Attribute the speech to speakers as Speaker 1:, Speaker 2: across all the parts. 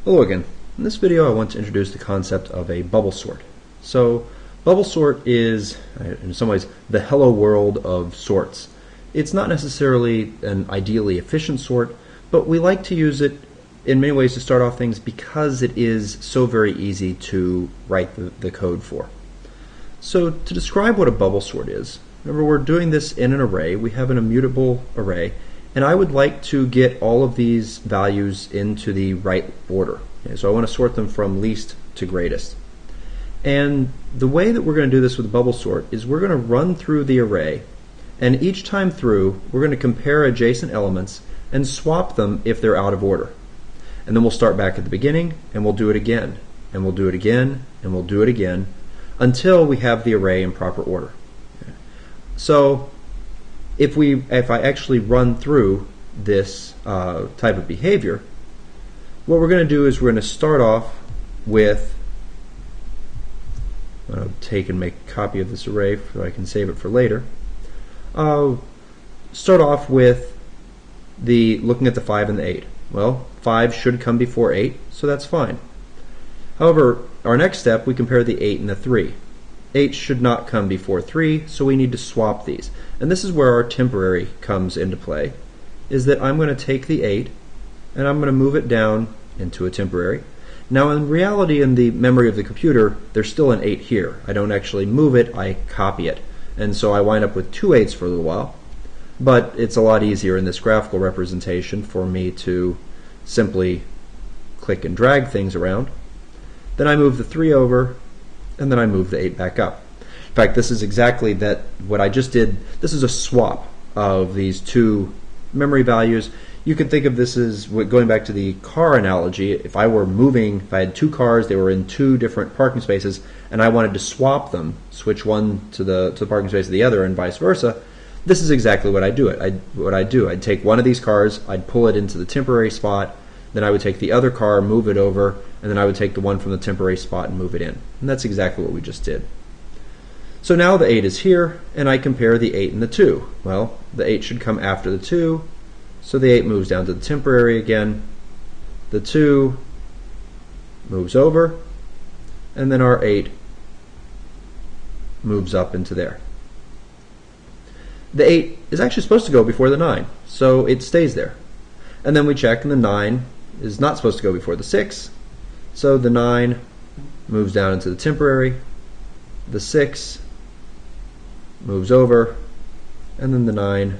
Speaker 1: Hello again. In this video I want to introduce the concept of a bubble sort. So bubble sort is, in some ways, the hello world of sorts. It's not necessarily an ideally efficient sort, but we like to use it in many ways to start off things because it is so very easy to write the code for. So to describe what a bubble sort is, remember we're doing this in an array. We have an immutable array, and I would like to get all of these values into the right order. Okay, so I want to sort them from least to greatest. And the way that we're going to do this with a bubble sort is we're going to run through the array, and each time through we're going to compare adjacent elements and swap them if they're out of order. And then we'll start back at the beginning, and we'll do it again, and we'll do it again, and we'll do it again, until we have the array in proper order. Okay. So if I actually run through this type of behavior, what we're going to do is we're going to start off with, I'm going to take and make a copy of this array so I can save it for later. Start off with looking at the 5 and the 8. Well, 5 should come before 8, so that's fine. However, our next step, we compare the 8 and the 3. 8 should not come before 3, so we need to swap these. And this is where our temporary comes into play, is that I'm going to take the 8 and I'm going to move it down into a temporary. Now in reality, in the memory of the computer, there's still an 8 here. I don't actually move it, I copy it. And so I wind up with 2 8s for a little while. But it's a lot easier in this graphical representation for me to simply click and drag things around. Then I move the 3 over, and then I move the 8 back up. In fact, this is exactly what I just did. This is a swap of these two memory values. You could think of this as, going back to the car analogy, if I had 2 cars, they were in 2 different parking spaces, and I wanted to swap them, switch one to the parking space of the other, and vice versa, this is exactly what I do. I'd take one of these cars, I'd pull it into the temporary spot, then I would take the other car, move it over, and then I would take the one from the temporary spot and move it in. And that's exactly what we just did. So now the 8 is here, and I compare the 8 and the 2. Well, the 8 should come after the 2, so the 8 moves down to the temporary again. The 2 moves over, and then our 8 moves up into there. The 8 is actually supposed to go before the 9, so it stays there. And then we check, and the 9 is not supposed to go before the 6, so the 9 moves down into the temporary, the 6 moves over, and then the 9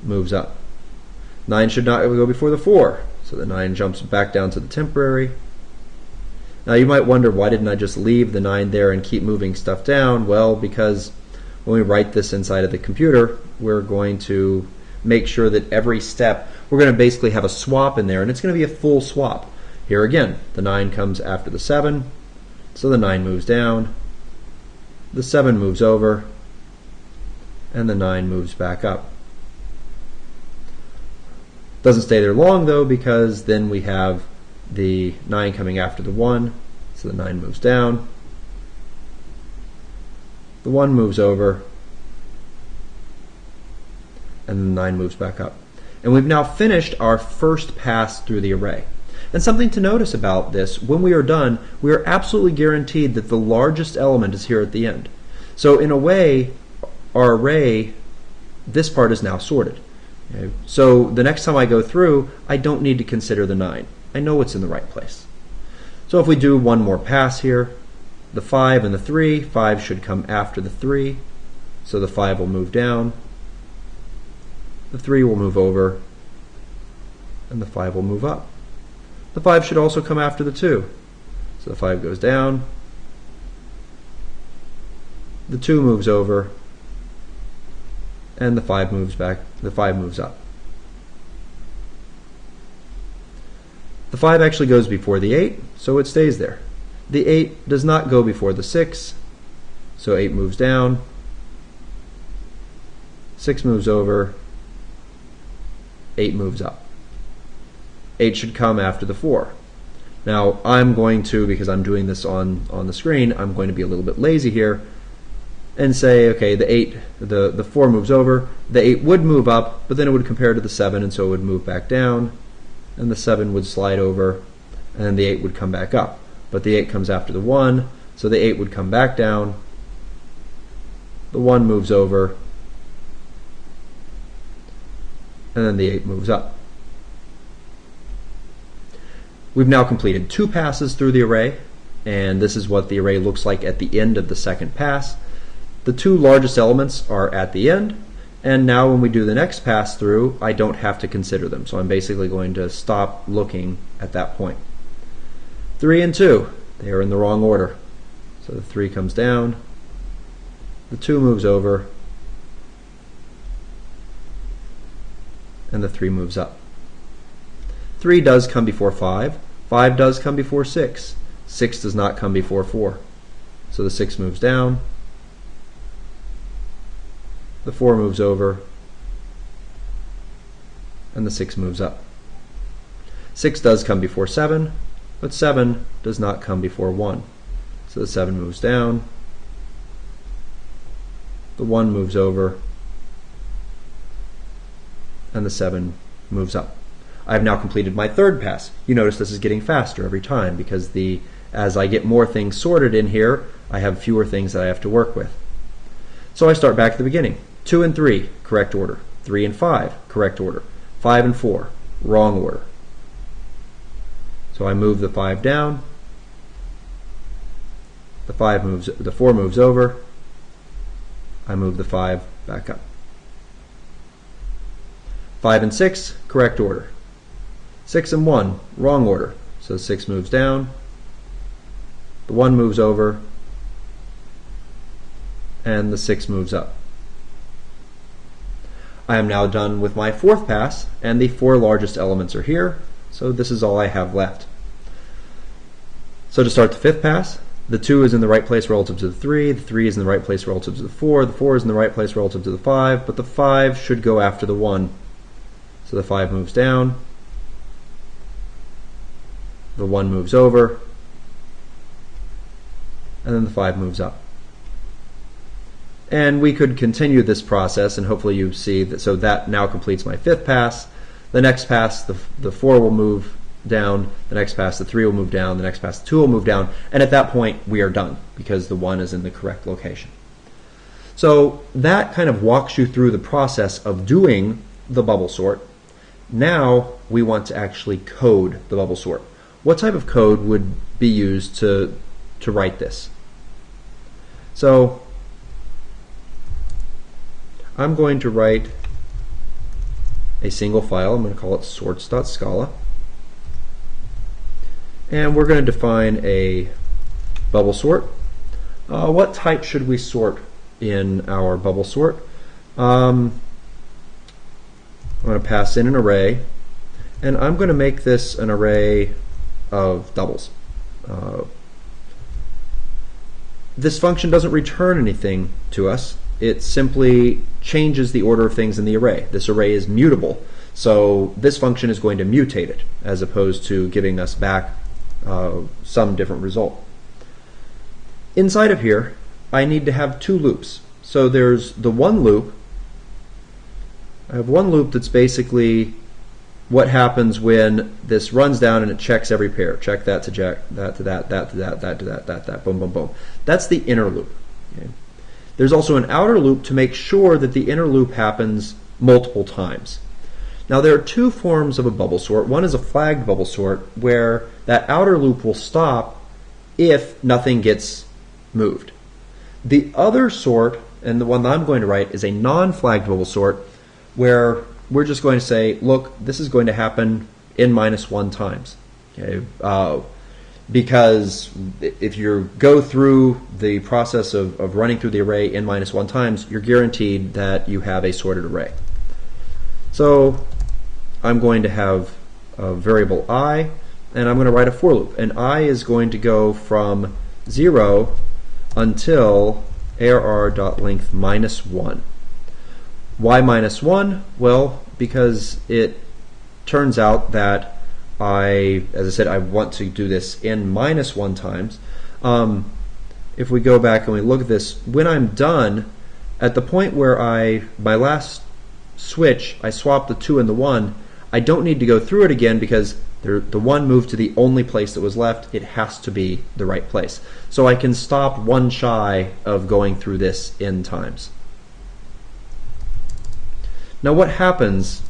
Speaker 1: moves up. 9 should not go before the 4, so the 9 jumps back down to the temporary. Now you might wonder, why didn't I just leave the 9 there and keep moving stuff down? Well, because when we write this inside of the computer, we're going to make sure that every step, we're going to basically have a swap in there, and it's going to be a full swap. Here again, the 9 comes after the 7, so the 9 moves down, the 7 moves over, and the 9 moves back up. Doesn't stay there long though, because then we have the 9 coming after the 1, so the 9 moves down, the 1 moves over, and the 9 moves back up. And we've now finished our first pass through the array. And something to notice about this, when we are done, we are absolutely guaranteed that the largest element is here at the end. So in a way, our array, this part is now sorted. Okay? So the next time I go through, I don't need to consider the 9. I know it's in the right place. So if we do one more pass here, the 5 and the 3, 5 should come after the 3, so the 5 will move down, the 3 will move over, and the 5 will move up. The 5 should also come after the 2, so the 5 goes down, the 2 moves over, and the 5 moves back, the 5 moves up. The 5 actually goes before the 8, so it stays there. The 8 does not go before the 6, so 8 moves down, 6 moves over, 8 moves up. 8 should come after the 4. Now I'm going to, because I'm doing this on the screen, I'm going to be a little bit lazy here and say, okay, the 4 moves over, the 8 would move up, but then it would compare to the 7, and so it would move back down, and the 7 would slide over, and then the 8 would come back up. But the 8 comes after the 1, so the 8 would come back down, the 1 moves over, and then the 8 moves up. We've now completed 2 passes through the array, and this is what the array looks like at the end of the second pass. The 2 largest elements are at the end, and now when we do the next pass through, I don't have to consider them, so I'm basically going to stop looking at that point. 3 and 2, they are in the wrong order. So the 3 comes down, the 2 moves over, and the 3 moves up. 3 does come before 5. 5 does come before 6. 6 does not come before 4. So the 6 moves down. The 4 moves over. And the 6 moves up. 6 does come before 7, but 7 does not come before 1. So the 7 moves down. The 1 moves over. And the 7 moves up. I've now completed my third pass. You notice this is getting faster every time because as I get more things sorted in here, I have fewer things that I have to work with. So I start back at the beginning. 2 and 3, correct order. 3 and 5, correct order. 5 and 4, wrong order. So I move the 5 down. The 4 moves over. I move the 5 back up. 5 and 6, correct order. 6 and 1, wrong order. So 6 moves down, the 1 moves over, and the 6 moves up. I am now done with my fourth pass, and the 4 largest elements are here, so this is all I have left. So to start the fifth pass, the 2 is in the right place relative to the 3 is in the right place relative to the 4 is in the right place relative to the 5, but the 5 should go after the 1. So the 5 moves down, the 1 moves over, and then the 5 moves up. And we could continue this process, and hopefully you see that. So that now completes my fifth pass. The next pass, the 4 will move down. The next pass, the 3 will move down. The next pass, the 2 will move down. And at that point, we are done because the 1 is in the correct location. So that kind of walks you through the process of doing the bubble sort. Now we want to actually code the bubble sort. What type of code would be used to write this? So I'm going to write a single file. I'm going to call it sorts.scala. And we're going to define a bubble sort. What type should we sort in our bubble sort? I'm going to pass in an array, and I'm going to make this an array of doubles. This function doesn't return anything to us. It simply changes the order of things in the array. This array is mutable, so this function is going to mutate it as opposed to giving us back some different result. Inside of here, I need to have 2 loops. So there's the one loop. I have one loop that's basically what happens when this runs down and it checks every pair. Check that to check, that to that, that to that, that to that, boom, boom, boom. That's the inner loop. Okay? There's also an outer loop to make sure that the inner loop happens multiple times. Now there are 2 forms of a bubble sort. One is a flagged bubble sort where that outer loop will stop if nothing gets moved. The other sort, and the one that I'm going to write, is a non-flagged bubble sort where we're just going to say, look, this is going to happen n minus 1 times. Okay? Because if you go through the process of running through the array n minus 1 times, you're guaranteed that you have a sorted array. So I'm going to have a variable I, and I'm going to write a for loop. And I is going to go from 0 until arr.length minus 1. Why minus 1? Well, because it turns out that as I said, I want to do this n minus 1 times. If we go back and we look at this, when I'm done, at the point where my last switch, I swap the 2 and the 1, I don't need to go through it again because the 1 moved to the only place that was left. It has to be the right place. So I can stop 1 shy of going through this n times. Now what happens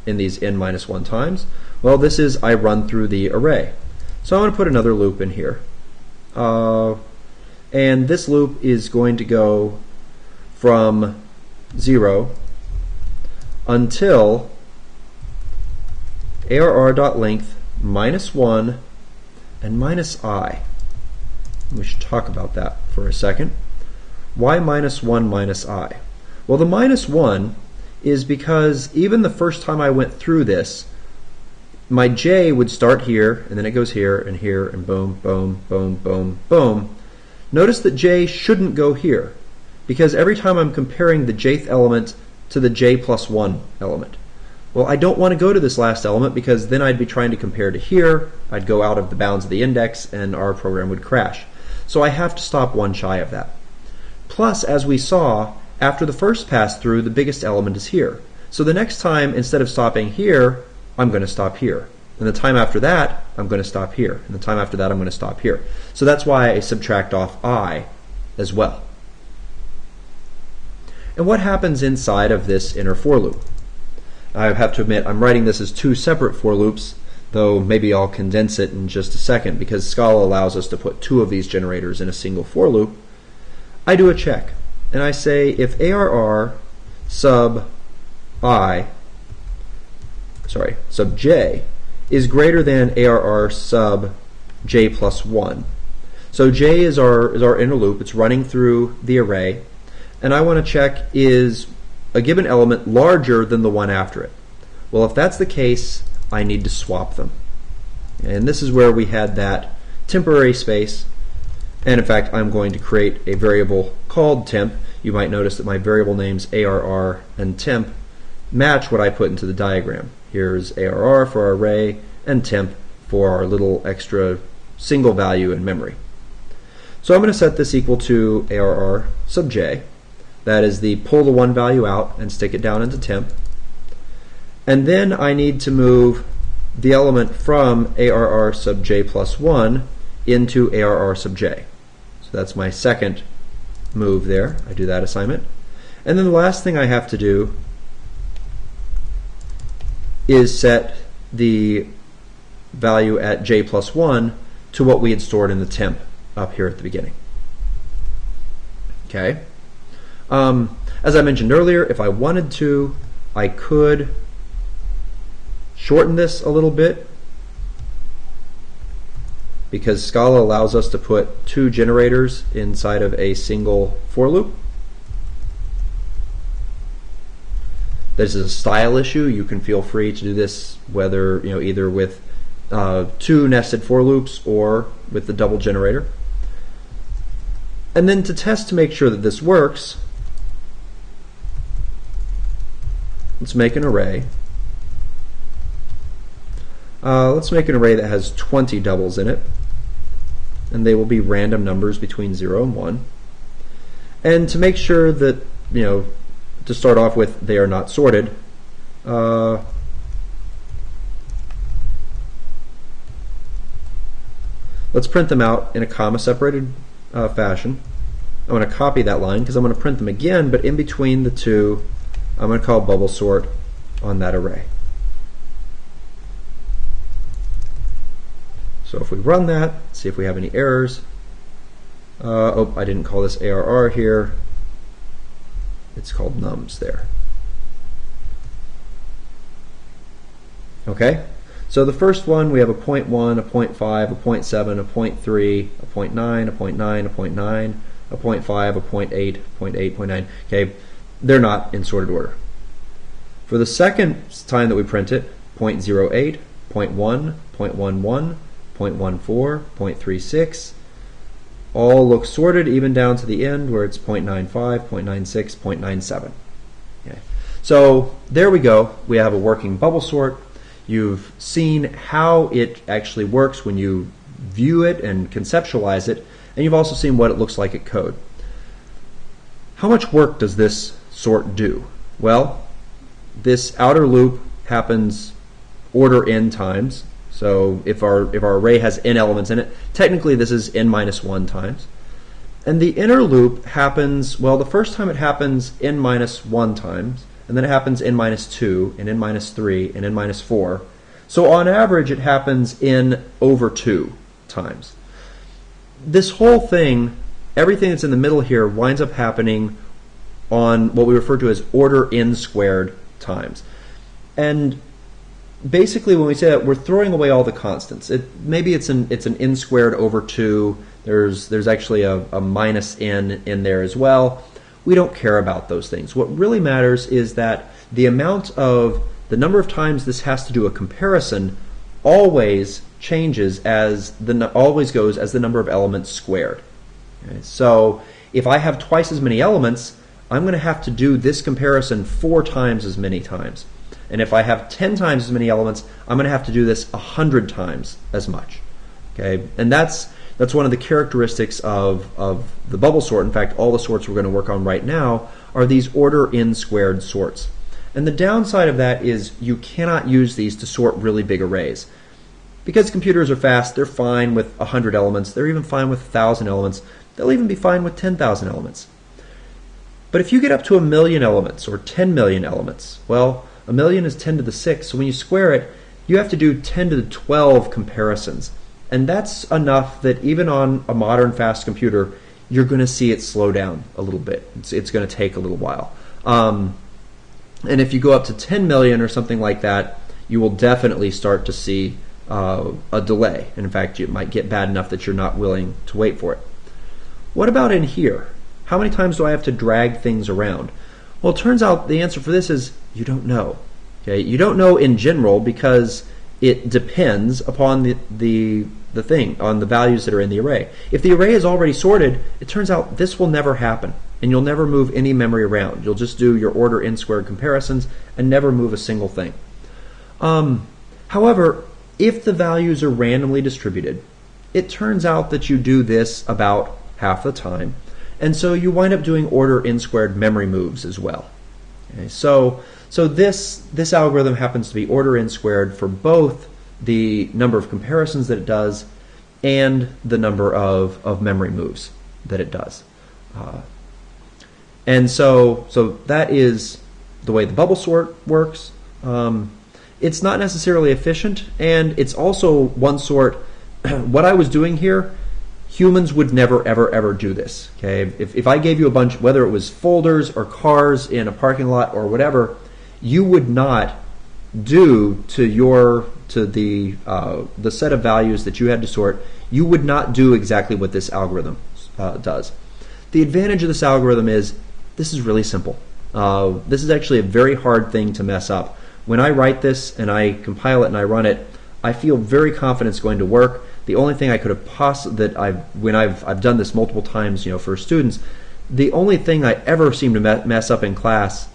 Speaker 1: in these n minus 1 times? Well, this is I run through the array. So I'm going to put another loop in here. And this loop is going to go from 0 until arr.length minus 1 and minus I. We should talk about that for a second. Why minus 1 minus I? Well, the minus 1 is because even the first time I went through this, my j would start here, and then it goes here, and boom, boom, boom, boom, boom. Notice that j shouldn't go here, because every time I'm comparing the jth element to the j plus 1 element. Well, I don't want to go to this last element because then I'd be trying to compare to here, I'd go out of the bounds of the index, and our program would crash. So I have to stop 1 shy of that. Plus, as we saw, after the first pass through, the biggest element is here. So the next time, instead of stopping here, I'm going to stop here. And the time after that, I'm going to stop here. And the time after that, I'm going to stop here. So that's why I subtract off I as well. And what happens inside of this inner for loop? I have to admit, I'm writing this as 2 separate for loops, though maybe I'll condense it in just a second because Scala allows us to put 2 of these generators in a single for loop. I do a check, and I say if ARR sub j is greater than ARR sub j plus 1. So j is our inner loop. It's running through the array, and I want to check is a given element larger than the one after it. Well, if that's the case, I need to swap them. And this is where we had that temporary space. And in fact, I'm going to create a variable called temp. You might notice that my variable names ARR and temp match what I put into the diagram. Here's ARR for our array and temp for our little extra single value in memory. So I'm going to set this equal to ARR sub j. That is the pull the 1 value out and stick it down into temp. And then I need to move the element from ARR sub j plus 1 into ARR sub j. So that's my second move there. I do that assignment. And then the last thing I have to do is set the value at j plus 1 to what we had stored in the temp up here at the beginning. Okay. As I mentioned earlier, if I wanted to, I could shorten this a little bit because Scala allows us to put 2 generators inside of a single for loop. This is a style issue. You can feel free to do this whether either with 2 nested for loops or with the double generator. And then to test to make sure that this works, let's make an array. Let's make an array that has 20 doubles in it, and they will be random numbers between 0 and 1. And to make sure that, to start off with, they are not sorted, let's print them out in a comma-separated fashion. I'm going to copy that line because I'm going to print them again, but in between the 2, I'm going to call bubble sort on that array. So if we run that, see if we have any errors. Oh, I didn't call this ARR here. It's called nums there. Okay, so the first one, we have a 0.1, a 0.5, a 0.7, a 0.3, a 0.9, a 0.9, a 0.9, a 0.5, a 0.8, 0.8, 0.9. Okay, they're not in sorted order. For the second time that we print it, 0.08, 0.1, 0.11, 0.14, 0.36, all look sorted even down to the end where it's 0.95, 0.96, 0.97. Okay. So there we go. We have a working bubble sort. You've seen how it actually works when you view it and conceptualize it, and you've also seen what it looks like at code. How much work does this sort do? Well, this outer loop happens order n times. So if our array has n elements in it, technically this is n minus 1 times. And the inner loop happens, well, the first time it happens n minus 1 times, and then it happens n minus 2, and n minus 3, and n minus 4. So on average, it happens n over 2 times. This whole thing, everything that's in the middle here, winds up happening on what we refer to as order n squared times. And basically, when we say that, we're throwing away all the constants. Maybe it's an n squared over 2. There's actually a minus n in there as well. We don't care about those things. What really matters is that the number of times this has to do a comparison always changes always goes as the number of elements squared. Okay? So if I have twice as many elements, I'm going to have to do this comparison 4 times as many times. And if I have 10 times as many elements, I'm going to have to do this 100 times as much. Okay? And that's one of the characteristics of the bubble sort. In fact, all the sorts we're going to work on right now are these order n squared sorts. And the downside of that is you cannot use these to sort really big arrays. Because computers are fast, they're fine with 100 elements. They're even fine with 1,000 elements. They'll even be fine with 10,000 elements. But if you get up to 1 million elements or 10 million elements, well, 1 million is 10 to the 6, so when you square it, you have to do 10 to the 12 comparisons. And that's enough that even on a modern fast computer, you're going to see it slow down a little bit. It's going to take a little while. And if you go up to 10 million or something like that, you will definitely start to see a delay. And in fact, it might get bad enough that you're not willing to wait for it. What about in here? How many times do I have to drag things around? Well, it turns out the answer for this is you don't know. Okay, you don't know in general because it depends upon the thing, on the values that are in the array. If the array is already sorted, it turns out this will never happen, and you'll never move any memory around. You'll just do your order n squared comparisons and never move a single thing. However, if the values are randomly distributed, it turns out that you do this about half the time, and so you wind up doing order n squared memory moves as well. Okay, so this algorithm happens to be order n squared for both the number of comparisons that it does and the number of memory moves that it does. And so that is the way the bubble sort works. It's not necessarily efficient, and it's also one sort. What I was doing here, humans would never, ever do this. Okay, if I gave you a bunch, whether it was folders or cars in a parking lot or whatever, you would not do to the set of values that you had to sort. You would not do exactly what this algorithm does. The advantage of this algorithm is this is really simple. This is actually a very hard thing to mess up. When I write this and I compile it and I run it, I feel very confident it's going to work. The only thing I could have when I've done this multiple times, for students, the only thing I ever seem to mess up in class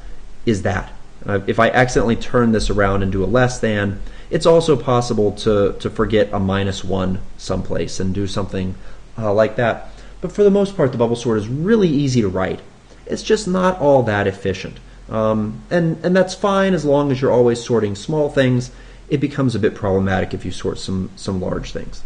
Speaker 1: is that. If I accidentally turn this around and do a less than, it's also possible to forget a -1 someplace and do something like that. But for the most part, the bubble sort is really easy to write. It's just not all that efficient. And that's fine as long as you're always sorting small things. It becomes a bit problematic if you sort some large things.